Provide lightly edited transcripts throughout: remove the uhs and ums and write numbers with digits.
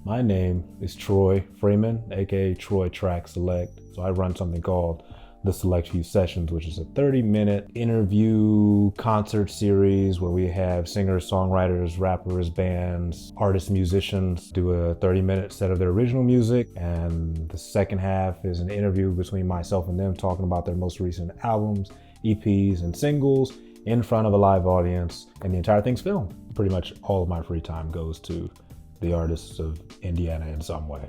My name is Troy Freeman, aka Troy Track Select. So I run something called the Select Few Sessions, which is a 30-minute interview concert series where we have singers, songwriters, rappers, bands, artists, musicians do a 30-minute set of their original music. And the second half is an interview between myself and them talking about their most recent albums, EPs, and singles in front of a live audience. And the entire thing's filmed. Pretty much all of my free time goes to the artists of Indiana in some way.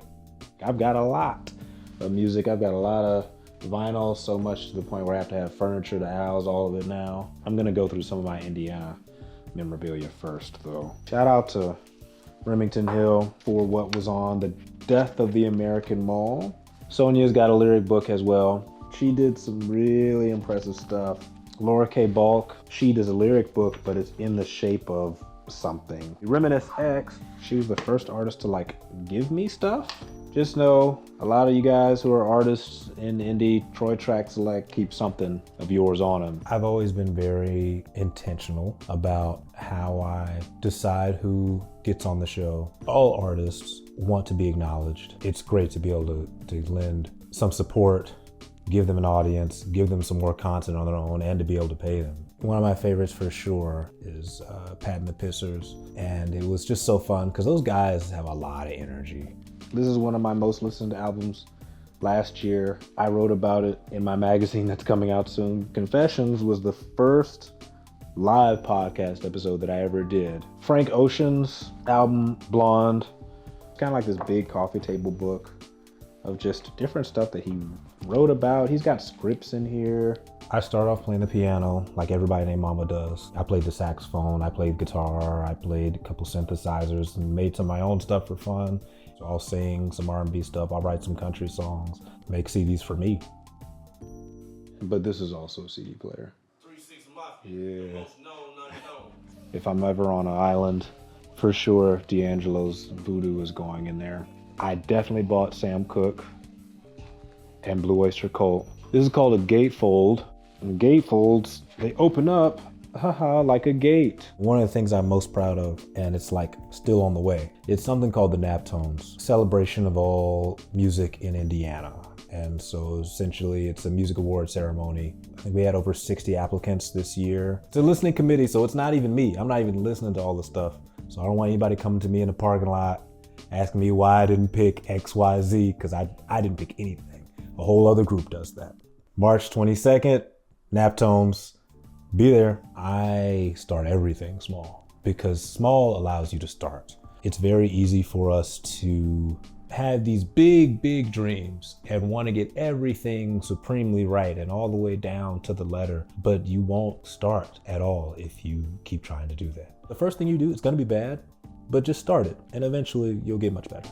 I've got a lot of music. I've got a lot of vinyl, so much to the point where I have to have furniture to house all of it now. I'm gonna go through some of my Indiana memorabilia first though. Shout out to Remington Hill for what was on The Death of the American Mall. Sonia's got a lyric book as well. She did some really impressive stuff. Laura K. Balk, she does a lyric book, but it's in the shape of something. Reminisce X, she was the first artist to give me stuff. Just know a lot of you guys who are artists in indie, Troy Track Select, keep something of yours on them. I've always been very intentional about how I decide who gets on the show. All artists want to be acknowledged. It's great to be able to lend some support, give them an audience, give them some more content on their own, and to be able to pay them. One of my favorites for sure is Pat and the Pissers. And it was just so fun because those guys have a lot of energy. This is one of my most listened to albums last year. I wrote about it in my magazine that's coming out soon. Confessions was the first live podcast episode that I ever did. Frank Ocean's album, Blonde, kind of like this big coffee table book of just different stuff that he wrote about. He's got scripts in here. I started off playing the piano like everybody named Mama does. I played the saxophone, I played guitar, I played a couple synthesizers and made some of my own stuff for fun. So I'll sing some R&B stuff, I'll write some country songs, make CDs for me. But this is also a CD player. Yeah. If I'm ever on an island, for sure D'Angelo's Voodoo is going in there. I definitely bought Sam Cooke and Blue Oyster Cult. This is called a gatefold. And gatefolds, they open up, like a gate. One of the things I'm most proud of, and it's still on the way, it's something called the Naptones, celebration of all music in Indiana. And so essentially it's a music award ceremony. I think we had over 60 applicants this year. It's a listening committee, so it's not even me. I'm not even listening to all the stuff. So I don't want anybody coming to me in the parking lot asking me why I didn't pick XYZ, because I didn't pick anything. A whole other group does that. March 22nd, Naptones, be there. I start everything small because small allows you to start. It's very easy for us to have these big dreams and want to get everything supremely right and all the way down to the letter, but you won't start at all if you keep trying to do that. The first thing you do is going to be bad, but just start it and eventually you'll get much better.